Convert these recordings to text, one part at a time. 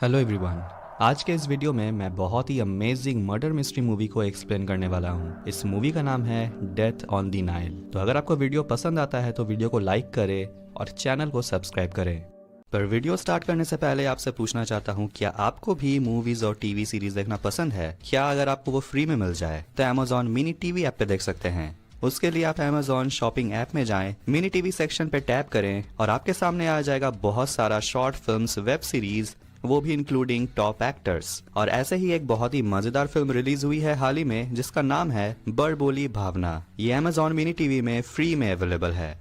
Hello everyone. आज के इस वीडियो में मैं बहुत ही अमेजिंग मर्डर मिस्ट्री मूवी को एक्सप्लेन करने वाला हूँ। इस मूवी का नाम है डेथ ऑन द नाइल। तो अगर आपको वीडियो पसंद आता है तो वीडियो को लाइक करें और चैनल को सब्सक्राइब करें। पर वीडियो स्टार्ट करने से पहले आपसे पूछना चाहता हूँ, क्या आपको भी मूवीज और टीवी सीरीज देखना पसंद है? क्या अगर आपको वो फ्री में मिल जाए तो अमेजॉन मिनी टीवी ऐप पे देख सकते हैं। उसके लिए आप अमेजॉन शॉपिंग ऐप में जाएं, मिनी टीवी सेक्शन पे टैप करें और आपके सामने आ जाएगा बहुत सारा शॉर्ट फिल्म्स, वेब सीरीज, वो भी इंक्लूडिंग टॉप एक्टर्स। और ऐसे ही एक बहुत ही मजेदार फिल्म रिलीज हुई है हाल ही में जिसका नाम है बड़बोली भावना। ये अमेजॉन मिनी टीवी में फ्री में अवेलेबल है।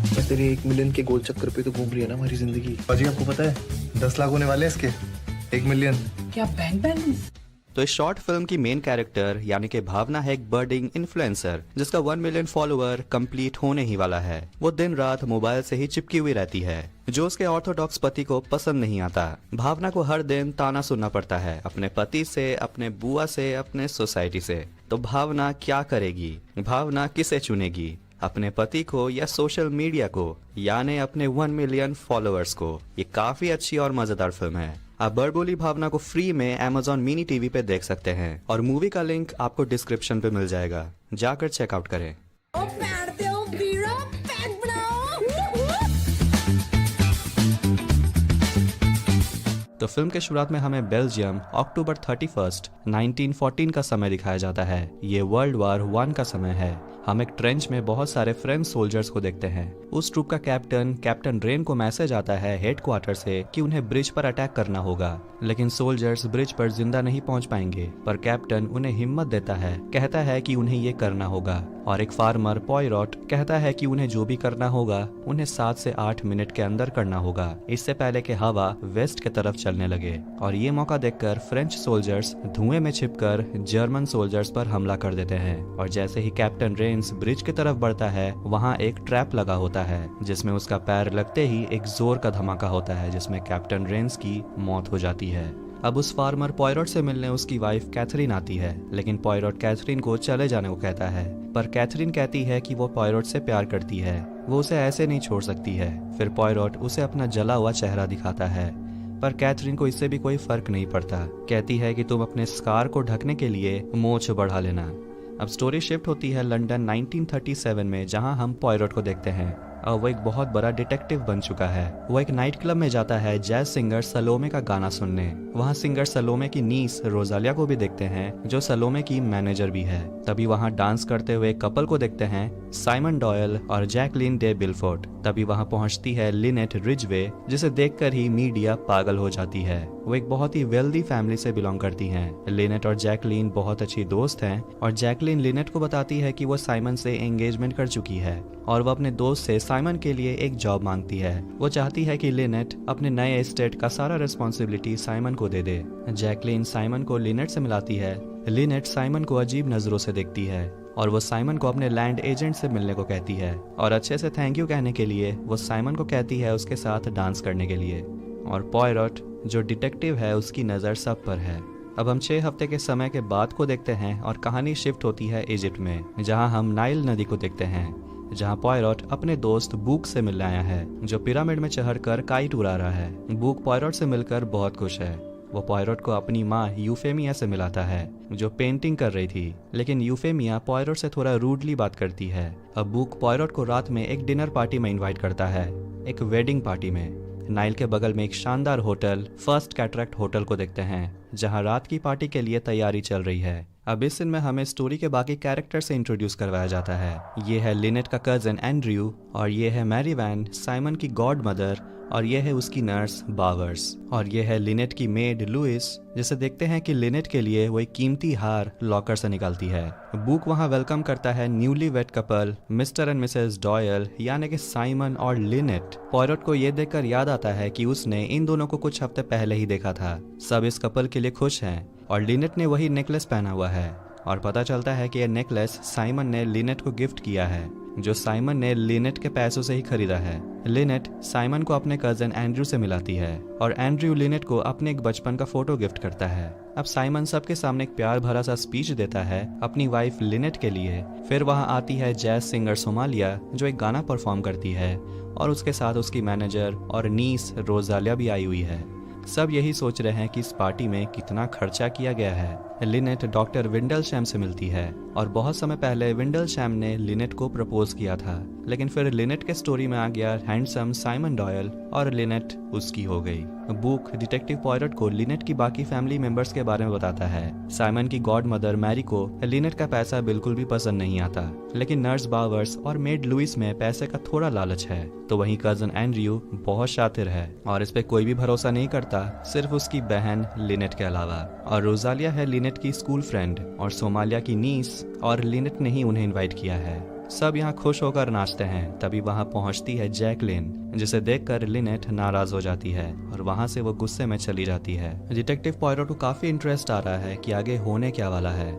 बस तेरे 1 मिलियन के गोल चक्कर पे तो घूम रही है ना हमारी जिंदगी। पाजी आपको पता है 10 लाख होने वाले हैं इसके। 1 मिलियन क्या बैंक बैलेंस? तो इस शॉर्ट फिल्म की मेन कैरेक्टर यानी कि भावना है एक बर्डिंग इन्फ्लुएंसर जिसका 1 मिलियन फॉलोअर कंप्लीट होने ही वाला है। वो दिन रात मोबाइल से ही चिपकी हुई रहती है जो उसके ऑर्थोडॉक्स पति को पसंद नहीं आता। भावना को हर दिन ताना सुनना पड़ता है अपने पति से, अपने बुआ से, अपने सोसाइटी से। तो भावना क्या करेगी? भावना किसे चुनेगी, अपने पति को या सोशल मीडिया को, यानी अपने 1 मिलियन फॉलोअर्स को? ये काफी अच्छी और मजेदार फिल्म है। आप बड़बोली भावना को फ्री में अमेजॉन मिनी टीवी पे देख सकते हैं और मूवी का लिंक आपको डिस्क्रिप्शन पे मिल जाएगा, जाकर चेकआउट करें। तो फिल्म के शुरुआत में हमें बेल्जियम अक्टूबर 31, 1914 का समय दिखाया जाता है। ये वर्ल्ड वॉर 1 का समय है। हम एक ट्रेंच में बहुत सारे फ्रेंच सोल्जर्स को देखते हैं। उस ट्रूप का कैप्टन रेन को मैसेज आता है हेडक्वार्टर से कि उन्हें ब्रिज पर अटैक करना होगा, लेकिन सोल्जर्स ब्रिज पर जिंदा नहीं पहुंच पाएंगे। पर कैप्टन उन्हें हिम्मत देता है, कहता है कि उन्हें ये करना होगा। और एक फार्मर पॉयरॉट कहता है कि उन्हें जो भी करना होगा उन्हें 7 से 8 मिनट के अंदर करना होगा, इससे पहले कि हवा वेस्ट की तरफ चलने लगे। और ये मौका देखकर फ्रेंच सोल्जर्स धुएं में छिपकर जर्मन सोल्जर्स पर हमला कर देते हैं। और जैसे ही कैप्टन रेन्स ब्रिज की तरफ बढ़ता है, वहाँ एक ट्रैप लगा होता है जिसमें उसका पैर लगते ही एक जोर का धमाका होता है जिसमें कैप्टन रेन्स की मौत हो जाती है। अब उस फार्मर पॉयरॉट से मिलने उसकी वाइफ कैथरीन आती है, लेकिन पॉयरॉट कैथरीन को चले जाने को कहता है। पर कैथरीन कहती है कि वो पॉयरॉट से प्यार करती है, वो उसे ऐसे नहीं छोड़ सकती है। फिर पॉयरॉट उसे अपना जला हुआ चेहरा दिखाता है, पर कैथरीन को इससे भी कोई फर्क नहीं पड़ता। कहती है कि तुम अपने स्कार को ढकने के लिए मोछ बढ़ा लेना। अब स्टोरी शिफ्ट होती है लंदन 1937 में, जहां हम पॉयरॉट को देखते हैं और वो एक बहुत बड़ा डिटेक्टिव बन चुका है। वो एक नाइट क्लब में जाता है जैज सिंगर सलोमे का गाना सुनने। वहाँ सिंगर सलोमे की नीस रोजालिया को भी देखते हैं जो सलोमे की मैनेजर भी है। तभी वहाँ डांस करते हुए कपल को देखते हैं, साइमन डॉयल और जैकलीन डे बिलफोर्ड। तभी वहाँ पहुँचती है लिनेट रिजवे, जिसे देखकर ही मीडिया पागल हो जाती है। वो एक बहुत ही वेल्दी फैमिली से बिलोंग करती हैं। लिनेट और जैकलीन बहुत अच्छी दोस्त हैं और जैकलीन लिनेट को बताती है कि वो साइमन से एंगेजमेंट कर चुकी है और वो अपने दोस्त से साइमन के लिए एक जॉब मांगती है। वो चाहती है कि लिनेट अपने नए एस्टेट का सारा रिस्पॉन्सिबिलिटी साइमन को दे दे। जैकलीन साइमन को लिनेट से मिलाती है। लिनेट साइमन को अजीब नजरों से देखती है और वो साइमन को अपने लैंड एजेंट से मिलने को कहती है और अच्छे से थैंक यू कहने के लिए वो साइमन को कहती है उसके साथ डांस करने के लिए। और पॉयरॉट जो डिटेक्टिव है उसकी नज़र सब पर है। अब हम 6 हफ्ते के समय के बाद को देखते हैं और कहानी शिफ्ट होती है इजिप्ट में, जहां हम नाइल नदी को देखते हैं, जहां पॉयरॉट अपने दोस्त बूक से मिलने आया है जो पिरामिड में चढ़कर काइट उड़ा रहा है। बूक पॉयरॉट से मिलकर बहुत खुश है। वो पॉयरॉट को अपनी माँ यूफेमिया से मिलाता है जो पेंटिंग कर रही थी, लेकिन यूफेमिया पॉयरॉट से थोड़ा रूडली बात करती है। अब बूक पॉयरॉट को रात में एक डिनर पार्टी में इन्वाइट करता है, एक वेडिंग पार्टी में। नाइल के बगल में एक शानदार होटल फर्स्ट कैटरेक्ट होटल को देखते हैं जहां रात की पार्टी के लिए तैयारी चल रही है। अब इस सीन में हमें स्टोरी के बाकी कैरेक्टर से इंट्रोड्यूस करवाया जाता है। ये है लिनेट का कजन एंड्रयू और ये है मैरी वैन, साइमन की गॉड मदर, और ये है उसकी नर्स बावर्स, और ये है लिनेट की मेड लुइस, जिसे देखते हैं कि लिनेट के लिए वो एक कीमती हार लॉकर से निकालती है। बुक वहाँ वेलकम करता है newly wed couple Mr and Mrs Doyle यानी कि साइमन और लिनेट। पॉयरॉट को ये देखकर याद आता है कि उसने इन दोनों को कुछ हफ्ते पहले ही देखा था। सब इस कपल के लिए खुश हैं और लिनेट ने वही नेकलेस पहना हुआ है और पता चलता है कि यह नेकलेस साइमन ने लिनेट को गिफ्ट किया है। जो साइमन ने लिनेट के पैसों से ही खरीदा है। लिनेट साइमन को अपने कजन एंड्रयू से मिलाती है और एंड्रयू लिनेट को अपने एक बचपन का फोटो गिफ्ट करता है। अब साइमन सबके सामने एक प्यार भरा सा स्पीच देता है अपनी वाइफ लिनेट के लिए। फिर वहां आती है जैज सिंगर सोमालिया जो एक गाना परफॉर्म करती है और उसके साथ उसकी मैनेजर और नीस रोजालिया भी आई हुई है। सब यही सोच रहे हैं कि इस पार्टी में कितना खर्चा किया गया है। लिनेट डॉक्टर विंडलशैम से मिलती है और बहुत समय पहले विंडलशैम ने लिनेट को प्रपोज किया था, लेकिन फिर लिनेट के स्टोरी में आ गया हैंडसम साइमन डॉयल और लिनेट उसकी हो गई। बुक डिटेक्टिव पॉयरट को लिनेट की बाकी फैमिली मेंबर्स के बारे में बताता है। साइमन की गॉड मदर मैरी को लिनेट का पैसा बिल्कुल भी पसंद नहीं आता, लेकिन नर्स बावर्स और मेड लुइस में पैसे का थोड़ा लालच है। तो वहीं कजन एंड्रयू बहुत शातिर है और इस पे कोई भी भरोसा नहीं करता, सिर्फ उसकी बहन लिनेट के अलावा। और रोजालिया है लिनेट की स्कूल फ्रेंड और सोमालिया की नीस, और लिनेट ने ही उन्हें इनवाइट किया है। सब यहाँ खुश होकर नाचते हैं। तभी वहाँ पहुँचती है जैकलिन, जिसे देखकर लिनेट नाराज हो जाती है और वहाँ से वो गुस्से में चली जाती है। डिटेक्टिव पॉयरट को काफी इंटरेस्ट आ रहा है कि आगे होने क्या वाला है।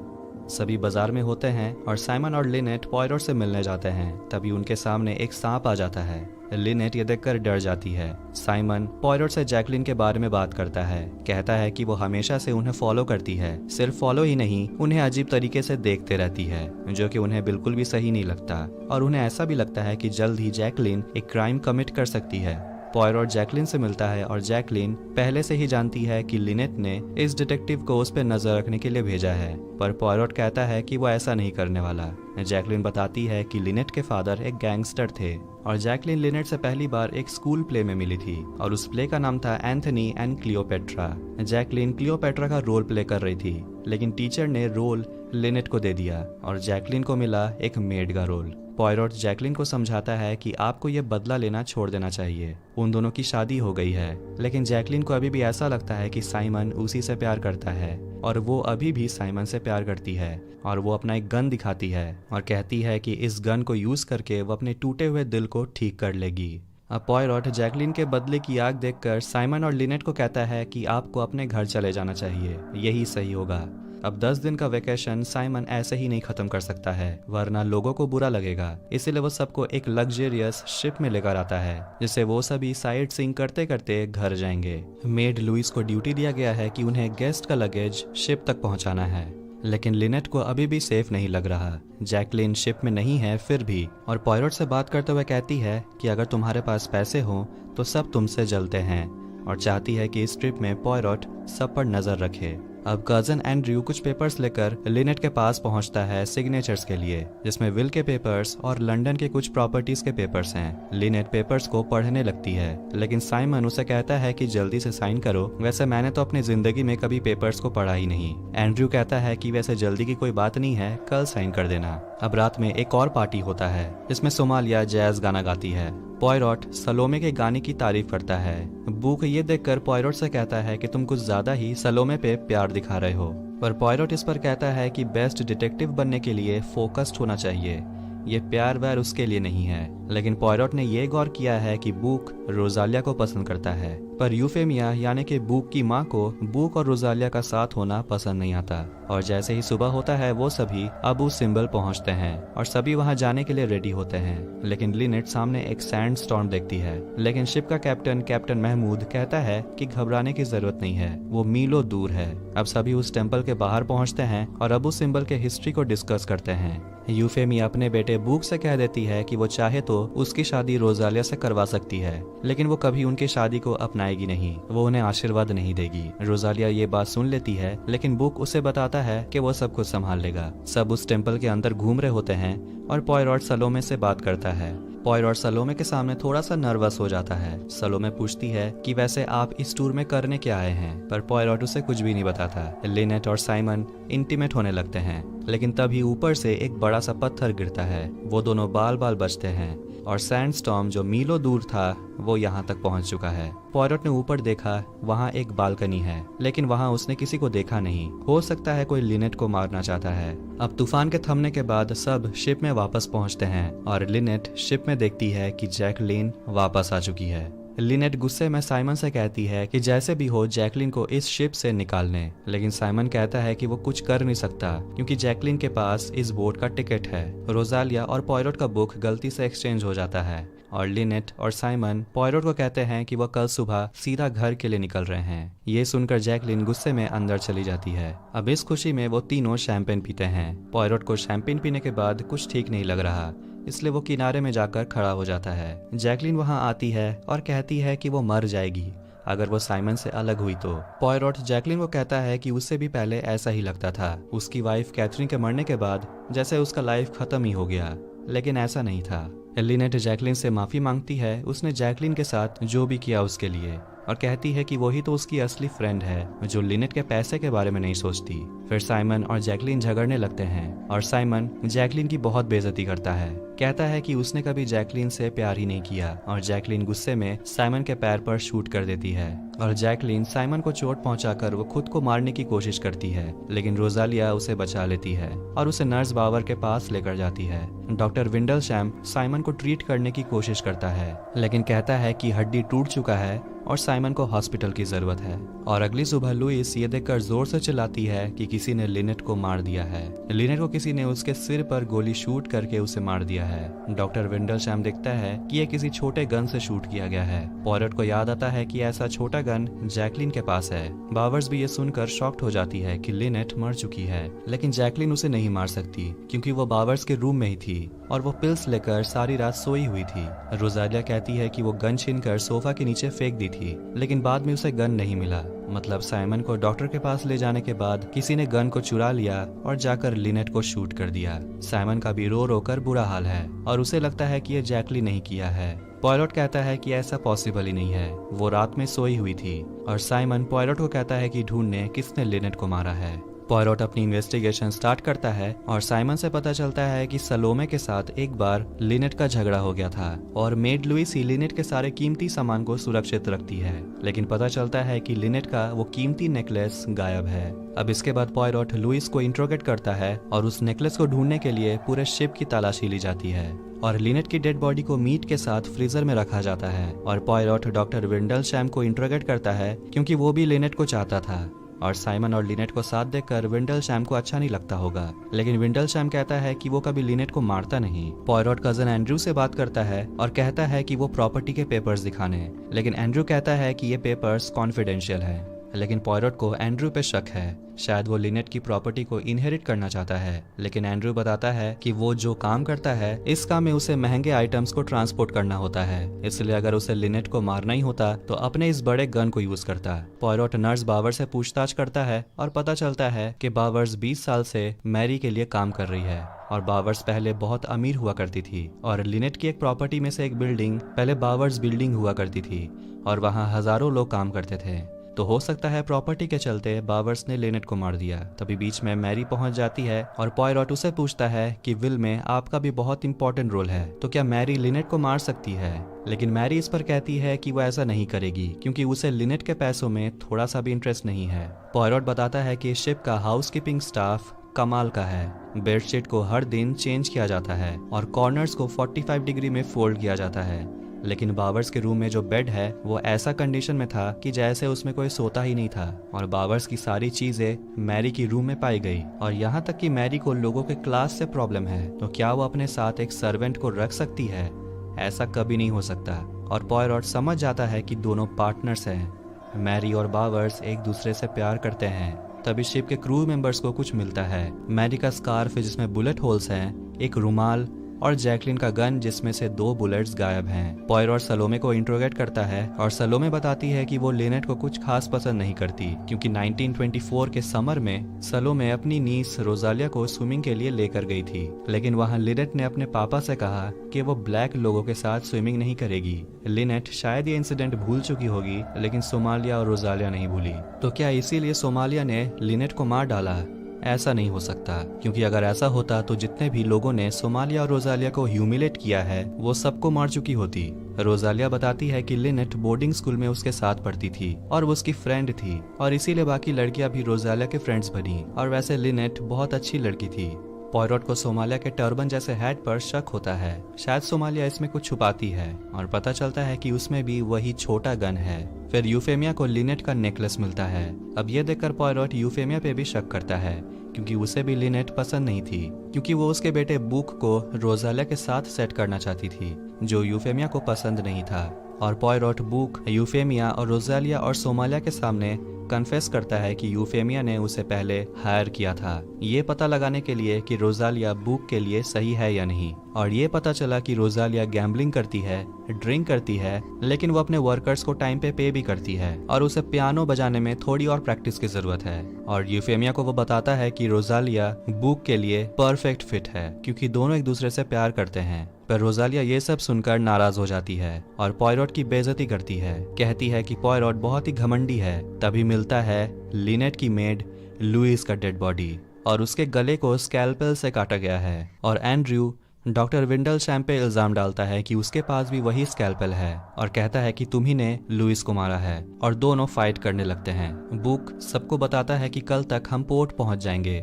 सभी बाजार में होते हैं और साइमन और लिनेट पॉयरट से मिलने जाते हैं। तभी उनके सामने एक सांप आ जाता है। लिनेट ये देखकर डर जाती है। साइमन पॉयरट से जैकलिन के बारे में बात करता है, कहता है कि वो हमेशा से उन्हें फॉलो करती है। सिर्फ फॉलो ही नहीं, उन्हें अजीब तरीके से देखते रहती है, जो कि उन्हें बिल्कुल भी सही नहीं लगता। और उन्हें ऐसा भी लगता है कि जल्द ही जैकलिन एक क्राइम कमिट कर सकती है। पॉयरट जैकलिन से मिलता है और जैकलिन पहले से ही जानती है कि लिनेट ने इस डिटेक्टिव को उस पर नजर रखने के लिए भेजा है, पर पॉयरट कहता है कि वो ऐसा नहीं करने वाला। जैकलिन बताती है कि लिनेट के फादर एक गैंगस्टर थे और जैकलिन लिनेट से पहली बार एक स्कूल प्ले में मिली थी और उस प्ले का नाम था Anthony and Cleopatra. Jacqueline Cleopatra का रोल प्ले कर रही थी, लेकिन टीचर ने रोल लिनेट को दे दिया और जैकलिन को मिला एक मेड का रोल। पॉयरट जैकलिन को समझाता है कि आपको ये बदला लेना छोड़ देना चाहिए। उन दोनों की शादी हो गई है, लेकिन जैकलिन को अभी भी ऐसा लगता है कि साइमन उसी से प्यार करता है और वो अभी भी साइमन से प्यार करती है। और वो अपना एक गन दिखाती है और कहती है कि इस गन को यूज करके वो अपने टूटे हुए दिल को ठीक कर लेगी। अब पॉयरट जैकलिन के बदले की आग देखकर साइमन और लिनेट को कहता है कि आपको अपने घर चले जाना चाहिए, यही सही होगा। अब 10 दिन का वेकेशन साइमन ऐसे ही नहीं खत्म कर सकता है, वरना लोगों को बुरा लगेगा। इसीलिए वो सबको एक लग्जरियस शिप में लेकर आता है, जिससे वो सभी साइट सीइंग करते करते घर जाएंगे। मेड लुइस को ड्यूटी दिया गया है कि उन्हें गेस्ट का लगेज शिप तक पहुंचाना है, लेकिन लिनेट को अभी भी सेफ नहीं लग रहा। जैकलिन शिप में नहीं है फिर भी, और पॉयरट से बात करते हुए कहती है कि अगर तुम्हारे पास पैसे हो तो सब तुमसे जलते हैं, और चाहती है कि इस ट्रिप में पॉयरट सब पर नजर रखे। अब कजन एंड्रयू कुछ पेपर्स लेकर लिनेट के पास पहुंचता है सिग्नेचर्स के लिए, जिसमें विल के पेपर्स और लंदन के कुछ प्रॉपर्टीज के पेपर्स हैं। लिनेट पेपर्स को पढ़ने लगती है, लेकिन साइमन उसे कहता है कि जल्दी से साइन करो, वैसे मैंने तो अपनी जिंदगी में कभी पेपर्स को पढ़ा ही नहीं। एंड्रयू कहता है कि वैसे जल्दी की कोई बात नहीं है, कल साइन कर देना। अब रात में एक और पार्टी होता है, जिसमें सोमालिया जैज गाना गाती है। पॉयरट सलोमे के गाने की तारीफ करता है। बुक ये देखकर पॉयरट से कहता है कि तुम कुछ ज्यादा ही सलोमे पे प्यार दिखा रहे हो, पर पॉयरट इस पर कहता है कि बेस्ट डिटेक्टिव बनने के लिए फोकस्ड होना चाहिए, ये प्यार व्यार उसके लिए नहीं है। लेकिन पॉयरट ने ये गौर किया है कि बुक रोजालिया को पसंद करता है, पर यूफेमिया यानी कि बुक की माँ को बुक और रोजालिया का साथ होना पसंद नहीं आता। और जैसे ही सुबह होता है वो सभी अबू सिंबल पहुंचते हैं और सभी वहां जाने के लिए रेडी होते हैं। लेकिन लिनेट सामने एक सैंड स्टॉर्म देखती है, लेकिन शिप का कैप्टन महमूद कहता है कि घबराने की जरूरत नहीं है, वो मीलों दूर है। अब सभी उस टेम्पल के बाहर पहुंचते हैं और अबू सिंबल के हिस्ट्री को डिस्कस करते हैं। यूफेमिया अपने बेटे बुक से कह देती है कि वो चाहे तो उसकी शादी रोजालिया से करवा सकती है, लेकिन वो कभी उनकी शादी को अपनाएगी नहीं, वो उन्हें आशीर्वाद नहीं देगी। रोजालिया ये बात सुन लेती है, लेकिन बुक उसे बताता है कि वो सब कुछ संभाल लेगा। सब उस टेम्पल के अंदर घूम रहे होते हैं और पॉयरट सलोमे से बात करता है। पॉयरट सलोमे के सामने थोड़ा सा नर्वस हो जाता है। सलोमे पूछती है कि वैसे आप इस टूर में करने क्या आए हैं, पर पॉयरट उसे कुछ भी नहीं बताता। लिनेट और साइमन इंटीमेट होने लगते हैं, लेकिन तभी ऊपर से एक बड़ा सा पत्थर गिरता है। वो दोनों बाल बाल बचते हैं और सैंडस्टॉर्म जो मीलों दूर था वो यहाँ तक पहुँच चुका है। पॉयरट ने ऊपर देखा, वहाँ एक बालकनी है, लेकिन वहाँ उसने किसी को देखा नहीं। हो सकता है कोई लिनेट को मारना चाहता है। अब तूफान के थमने के बाद सब शिप में वापस पहुँचते हैं और लिनेट शिप में देखती है कि जैकलिन वापस आ चुकी है। लिनेट गुस्से में साइमन से कहती है कि जैसे भी हो जैकलिन को इस शिप से निकालने, लेकिन साइमन कहता है कि वो कुछ कर नहीं सकता क्योंकि जैकलिन के पास इस बोट का टिकट है। रोजालिया और पॉयरोट का बुक गलती से एक्सचेंज हो जाता है और लिनेट और साइमन पॉयरोट को कहते हैं कि वह कल सुबह सीधा घर के लिए निकल रहे हैं। ये सुनकर जैकलिन गुस्से में अंदर चली जाती है। अब इस खुशी में वो तीनों शैंपेन पीते हैं। पॉयरोट को शैंपेन पीने के बाद कुछ ठीक नहीं लग रहा, इसलिए वो किनारे में जाकर खड़ा हो जाता है। जैकलिन वहां आती है और कहती है कि वो मर जाएगी अगर वो साइमन से अलग हुई तो। पॉयरोट जैकलिन को कहता है कि उससे भी पहले ऐसा ही लगता था। उसकी वाइफ कैथरीन के मरने के बाद जैसे उसका लाइफ खत्म ही हो गया, लेकिन ऐसा नहीं था। लिनेट जैकलिन से माफी मांगती है उसने जैकलिन के साथ जो भी किया उसके लिए, और कहती है कि वही तो उसकी असली फ्रेंड है जो लिनेट के पैसे के बारे में नहीं सोचती। फिर साइमन और जैकलिन झगड़ने लगते हैं और साइमन जैकलिन की बहुत बेइज्जती करता है। कहता है कि उसने कभी जैकलिन से प्यार ही नहीं किया और जैकलिन गुस्से में साइमन के पैर पर शूट कर देती है और जैकलिन साइमन को चोट पहुंचाकर वो खुद को मारने की कोशिश करती है, लेकिन रोजालिया उसे बचा लेती है और उसे नर्स बावर के पास लेकर जाती है। डॉक्टर विंडलशैम साइमन को ट्रीट करने की कोशिश करता है, लेकिन कहता है कि हड्डी टूट चुका है और साइमन को हॉस्पिटल की जरूरत है। और अगली सुबह लुइस ये देखकर जोर से चिल्लाती है कि किसी ने लिनेट को मार दिया है। लिनेट को किसी ने उसके सिर पर गोली शूट करके उसे मार दिया है। डॉक्टर विंडलशैम देखता है कि यह किसी छोटे गन से शूट किया गया है। पॉयरोट को याद आता है कि ऐसा छोटा गन जैकलिन के पास है। बावर्स भी ये सुनकर शॉक्ड हो जाती है कि लिनेट मर चुकी है, लेकिन जैकलिन उसे नहीं मार सकती क्योंकि वो बावर्स के रूम में ही थी और वो पिल्स लेकर सारी रात सोई हुई थी। रोजालिया कहती है कि वो गन छीनकर सोफा के नीचे फेंक दी थी, लेकिन बाद में उसे गन नहीं मिला। मतलब साइमन को डॉक्टर के पास ले जाने के बाद किसी ने गन को चुरा लिया और जाकर लिनेट को शूट कर दिया। साइमन का भी रो रो कर बुरा हाल है और उसे लगता है कि ये जैकलिन नहीं किया है। पॉयरोट कहता है कि ऐसा पॉसिबल ही नहीं है, वो रात में सोई हुई थी। और साइमन पॉयरोट को कहता है कि ढूंढने किसने लिनेट को मारा है। पॉयरोट अपनी इन्वेस्टिगेशन स्टार्ट करता है और साइमन से पता चलता है कि सलोमे के साथ एक बार लिनेट का झगड़ा हो गया था और मेड लुइस ही लिनेट के सारे कीमती सामान को सुरक्षित रखती है, लेकिन पता चलता है कि लिनेट का वो कीमती नेकलेस गायब है। अब इसके बाद पॉयरोट लुइस को इंट्रोगेट करता है और उस नेकलेस को ढूंढने के लिए पूरे शिप की तलाशी ली जाती है और लिनेट की डेड बॉडी को मीट के साथ फ्रीजर में रखा जाता है। और पॉयरोट डॉक्टर विंडलशैम को इंट्रोगेट करता है क्योंकि वो भी लिनेट को चाहता था। और साइमन और लिनेट को साथ देखकर विंडलशैम को अच्छा नहीं लगता होगा, लेकिन विंडलशैम कहता है कि वो कभी लिनेट को मारता नहीं। पॉयरोट कजन एंड्रू से बात करता है और कहता है कि वो प्रॉपर्टी के पेपर्स दिखाने, लेकिन एंड्रू कहता है कि ये पेपर्स कॉन्फिडेंशियल है। लेकिन पॉयरोट को एंड्रू पे शक है, शायद वो लिनेट की प्रॉपर्टी को इनहेरिट करना चाहता है। लेकिन एंड्रू बताता है कि वो जो काम करता है इस काम में उसे महंगे आइटम्स को ट्रांसपोर्ट करना होता है, इसलिए अगर उसे लिनेट को मारना ही होता तो अपने इस बड़े गन को यूज करता। पॉयरोट नर्स बावर से पूछताछ करता है और पता चलता है कि बावर्स 20 साल से मैरी के लिए काम कर रही है और बावर्स पहले बहुत अमीर हुआ करती थी और लिनेट की एक प्रॉपर्टी में से एक बिल्डिंग पहले बावर्स बिल्डिंग हुआ करती थी और वहाँ हजारों लोग काम करते थे। तो हो सकता है प्रॉपर्टी के चलते बावर्स ने लिनेट को मार दिया। तभी बीच में मैरी पहुंच जाती है और पॉयरोट उसे पूछता है कि विल में आपका भी बहुत इंपॉर्टेंट रोल है, तो क्या मैरी लिनेट को मार सकती है। लेकिन मैरी इस पर कहती है कि वो ऐसा नहीं करेगी क्योंकि उसे लिनेट के पैसों में थोड़ा सा भी इंटरेस्ट नहीं है। पॉयरोट बताता है कि शिप का हाउसकीपिंग स्टाफ कमाल का है। बेडशीट को हर दिन चेंज किया जाता है और कॉर्नर्स को 45 डिग्री में फोल्ड किया जाता है, लेकिन बावर्स के रूम में जो बेड है वो ऐसा कंडीशन में था कि जैसे उसमें कोई सोता ही नहीं था। और बावर्स की सारी चीजें मैरी की रूम में पाई गई और यहाँ तक कि मैरी को लोगों के क्लास से प्रॉब्लम है, तो क्या वो अपने साथ एक सर्वेंट को रख सकती है। ऐसा कभी नहीं हो सकता। और पॉयरोट समझ जाता है कि दोनों पार्टनर्स हैं। मैरी और बावर्स एक दूसरे से प्यार करते हैं। तभी शिप के क्रू मेंबर्स को कुछ मिलता है। मैरी का स्कार्फ जिसमें बुलेट होल्स हैं, एक रुमाल और जैकलिन का गन जिसमें से 2 बुलेट्स गायब हैं। पॉयरोट सलोमे को इंट्रोगेट करता है और सलोमे बताती है कि वो लिनेट को कुछ खास पसंद नहीं करती क्योंकि 1924 के समर में सलोमे अपनी नीस रोजालिया को स्विमिंग के लिए लेकर गई थी, लेकिन वहाँ लिनेट ने अपने पापा से कहा कि वो ब्लैक लोगों के साथ स्विमिंग नहीं करेगी। लिनेट शायद ये इंसिडेंट भूल चुकी होगी, लेकिन सोमालिया और रोजालिया नहीं भूली। तो क्या इसीलिए सोमालिया ने लिनेट को मार डाला? ऐसा नहीं हो सकता, क्योंकि अगर ऐसा होता तो जितने भी लोगों ने सोमालिया और रोजालिया को ह्यूमिलेट किया है वो सबको मार चुकी होती। रोजालिया बताती है कि लिनेट बोर्डिंग स्कूल में उसके साथ पढ़ती थी और वो उसकी फ्रेंड थी और इसीलिए बाकी लड़कियां भी रोजालिया के फ्रेंड्स बनी और वैसे लिनेट बहुत अच्छी लड़की थी। पॉयरोट को सोमालिया के टर्बन जैसे हैट पर शक होता है। शायद सोमालिया इसमें कुछ छुपाती है और पता चलता है कि उसमें भी वही छोटा गन है। फिर यूफेमिया को लिनेट का नेकलेस मिलता है। अब ये देखकर पॉयरोट यूफेमिया पे भी शक करता है क्योंकि उसे भी लिनेट पसंद नहीं थी, क्योंकि वो उसके बेटे बुक को रोजालिया के साथ सेट करना चाहती थी जो यूफेमिया को पसंद नहीं था। और पॉयरोट बुक, यूफेमिया और रोजालिया और सोमालिया के सामने कन्फेस करता है कि यूफेमिया ने उसे पहले हायर किया था, ये पता लगाने के लिए कि रोजालिया बुक के लिए सही है या नहीं। और ये पता चला कि रोजालिया गैम्बलिंग करती है, ड्रिंक करती है, लेकिन वो अपने वर्कर्स को टाइम पे भी करती है और उसे पियानो बजाने में थोड़ी और प्रैक्टिस की जरूरत है। और यूफेमिया को वो बताता है कि रोजालिया बुक के लिए परफेक्ट फिट है क्योंकि दोनों एक दूसरे से प्यार करते हैं। पर रोजालिया ये सब सुनकर नाराज हो जाती है और पॉयरोट की बेइज्जती करती है, कहती है कि पॉयरोट बहुत ही घमंडी है। तभी मिलता है लिनेट की मेड लुइस का डेड बॉडी और उसके गले को स्कैल्पेल से काटा गया है। और एंड्रयू डॉक्टर विंडलशैम पे इल्जाम डालता है कि उसके पास भी वही स्कैल्पेल है और कहता है कि तुम ही ने लुइस को मारा है। और दोनों फाइट करने लगते हैं। बुक सबको बताता है कि कल तक हम पोर्ट पहुंच जाएंगे,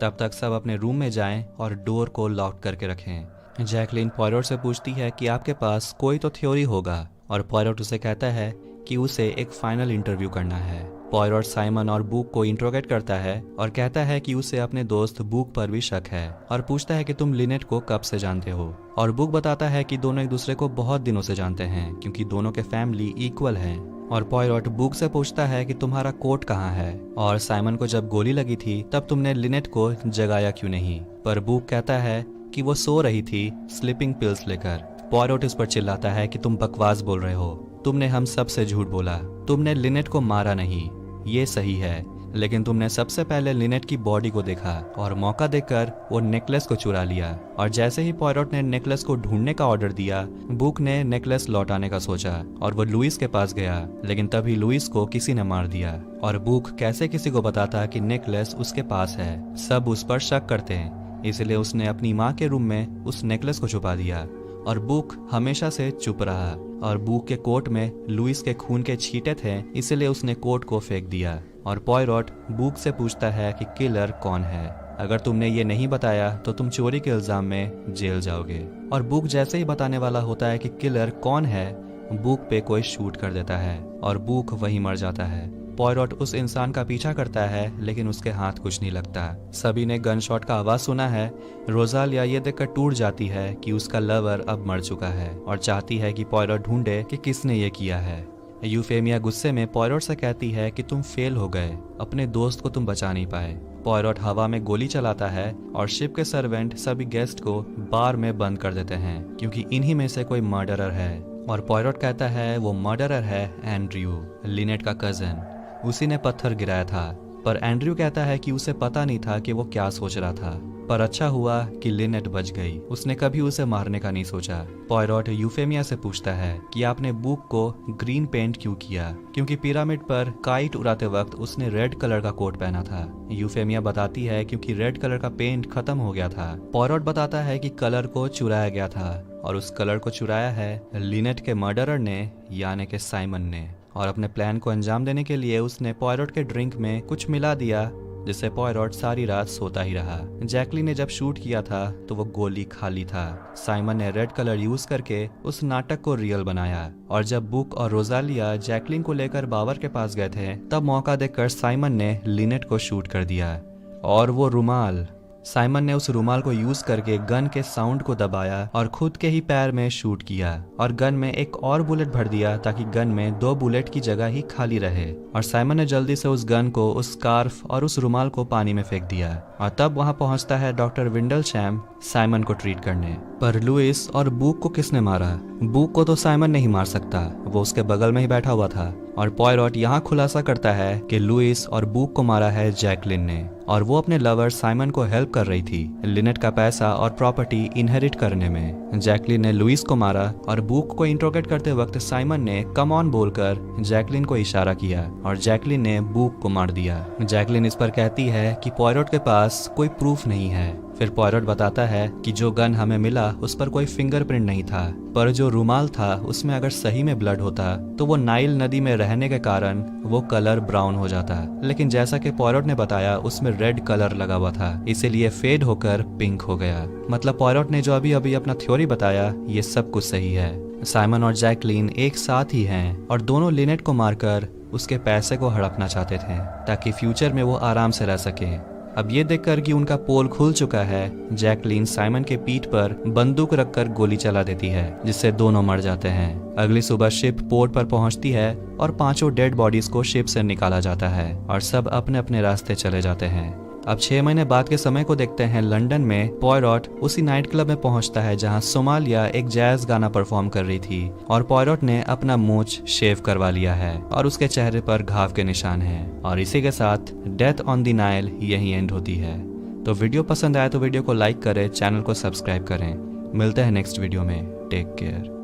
तब तक सब अपने रूम में जाएं और डोर को लॉक करके रखें। जैकलिन पॉयरोट से पूछती है कि आपके पास कोई तो थ्योरी होगा और पॉयरोट उसे कहता है कि उसे एक फाइनल इंटरव्यू करना है। पॉयरोट साइमन और बुक को इंट्रोगेट करता है और कहता है कि उसे अपने दोस्त बुक पर भी शक है और पूछता है कि तुम लिनेट को कब से जानते हो। और बुक बताता है कि दोनों एक दूसरे को बहुत दिनों से जानते हैं क्योंकि दोनों के फैमिली इक्वल हैं। और पॉयरोट बुक से पूछता है कि तुम्हारा कोट कहाँ है और साइमन को जब गोली लगी थी तब तुमने लिनेट को जगाया क्यों नहीं। पर बुक कहता है कि वो सो रही थी स्लीपिंग पिल्स लेकर। पॉयरोट इस पर चिल्लाता है कि तुम बकवास बोल रहे हो, तुमने हम सब से झूठ बोला, तुमने लिनेट को मारा नहीं, ये सही है, लेकिन तुमने सबसे पहले लिनेट की बॉडी को देखा और मौका देकर वो नेकलेस को चुरा लिया। और जैसे ही पॉयरोट ने नेकलेस को ढूंढने का ऑर्डर दिया, बुक ने नेकलेस लौटाने का सोचा और वो लुइस के पास गया, लेकिन तभी लुइस को किसी ने मार दिया। और बुक कैसे किसी को बताता कि नेकलेस उसके पास है। सब उस पर शक करते हैं, इसलिए उसने अपनी माँ के रूम में उस नेकलेस को छुपा दिया। और बुक हमेशा से चुप रहा और बुक के कोट में लुइस के खून के छींटे थे, इसलिए उसने कोट को फेंक दिया। और पॉयरोट बुक से पूछता है कि किलर कौन है, अगर तुमने ये नहीं बताया तो तुम चोरी के इल्जाम में जेल जाओगे। और बुक जैसे ही बताने वाला होता है कि किलर कौन है, बुक पे कोई शूट कर देता है और बुक वहीं मर जाता है। पॉयरोट उस इंसान का पीछा करता है लेकिन उसके हाथ कुछ नहीं लगता। सभी ने गन शॉट का आवाज सुना है। रोजालिया ये देखकर टूट जाती है कि उसका लवर अब मर चुका है और चाहती है कि पॉयरोट ढूंढे कि किसने ये किया है। यूफेमिया गुस्से में पॉयरोट से कहती है कि तुम फेल हो गए, अपने दोस्त को तुम बचा नहीं पाए। पॉयरोट हवा में गोली चलाता है और शिप के सर्वेंट सभी गेस्ट को बार में बंद कर देते हैं क्योंकि इन्हीं में से कोई मर्डरर है। और पॉयरोट कहता है वो मर्डरर है एंड्रयू, लिनेट का कजन, उसी ने पत्थर गिराया था। पर एंड्रयू कहता है कि उसे पता नहीं था कि वो क्या सोच रहा था, पर अच्छा हुआ कि लिनेट बच गई, उसने कभी उसे मारने का नहीं सोचा। पॉयरोट यूफेमिया से पूछता है कि आपने बुक को ग्रीन पेंट क्यों किया, क्योंकि पिरामिड पर काइट उड़ाते वक्त उसने रेड कलर का कोट पहना था। यूफेमिया बताती है क्योंकि रेड कलर का पेंट खत्म हो गया था। पॉयरोट बताता है कि कलर को चुराया गया था और उस कलर को चुराया है लिनेट के मर्डरर ने, यानी कि साइमन ने। और अपने प्लान को अंजाम देने के लिए उसने पॉयरोट के ड्रिंक में कुछ मिला दिया, जिससे पॉयरोट सारी रात सोता ही रहा। जैकलिन ने जब शूट किया था तो वो गोली खाली था। साइमन ने रेड कलर यूज करके उस नाटक को रियल बनाया। और जब बुक और रोजालिया जैकलिन को लेकर बावर के पास गए थे, तब मौका देखकर साइमन ने लिनेट को शूट कर दिया। और वो रुमाल, साइमन ने उस रुमाल को यूज करके गन के साउंड को दबाया और खुद के ही पैर में शूट किया और गन में एक और बुलेट भर दिया ताकि गन में 2 बुलेट की जगह ही खाली रहे। और साइमन ने जल्दी से उस गन को, उस स्कार्फ और उस रुमाल को पानी में फेंक दिया। और तब वहां पहुंचता है डॉक्टर विंडलशैम साइमन को ट्रीट करने। पर लुइस और बुक को किसने मारा? बुक को तो साइमन नहीं मार सकता, वो उसके बगल में ही बैठा हुआ था। और पॉयरोट यहाँ खुलासा करता है कि लुइस और बुक को मारा है जैकलिन ने, और वो अपने लवर साइमन को हेल्प कर रही थी लिनेट का पैसा और प्रॉपर्टी इनहेरिट करने में। जैकलिन ने लुइस को मारा और बुक को इंट्रोगेट करते वक्त साइमन ने कम ऑन बोलकर जैकलिन को इशारा किया और जैकलिन ने बुक को मार दिया। जैकलिन इस पर कहती है कि पॉयरोट के पास कोई प्रूफ नहीं है, फिर पॉयरट बताता है कि जो गन हमें मिला उस पर कोई फिंगरप्रिंट नहीं था, पर जो रुमाल था उसमें अगर सही में ब्लड होता तो वो नाइल नदी में रहने के कारण वो कलर ब्राउन हो जाता। लेकिन जैसा कि पॉयरट ने बताया उसमें रेड कलर लगा हुआ था, इसीलिए फेड होकर पिंक हो गया। मतलब पॉयरट ने जो अभी अभी अपना थ्योरी बताया ये सब कुछ सही है। साइमन और जैकलीन एक साथ ही हैं और दोनों लिनेट को मारकर उसके पैसे को हड़पना चाहते थे ताकि फ्यूचर में वो आराम से रह सके। अब ये देखकर कि उनका पोल खुल चुका है, जैकलीन साइमन के पीठ पर बंदूक रखकर गोली चला देती है, जिससे दोनों मर जाते हैं। अगली सुबह शिप पोर्ट पर पहुंचती है और 5 डेड बॉडीज को शिप से निकाला जाता है और सब अपने अपने रास्ते चले जाते हैं। अब 6 महीने बाद के समय को देखते हैं। लंदन में पॉयरट उसी नाइट क्लब में पहुंचता है जहां सोमालिया एक जैज गाना परफॉर्म कर रही थी और पॉयरट ने अपना मूंछ शेव करवा लिया है और उसके चेहरे पर घाव के निशान हैं। और इसी के साथ डेथ ऑन द नाइल यही एंड होती है। तो वीडियो पसंद आया तो वीडियो को लाइक करें, चैनल को सब्सक्राइब करें। मिलते हैं नेक्स्ट वीडियो में। Take care.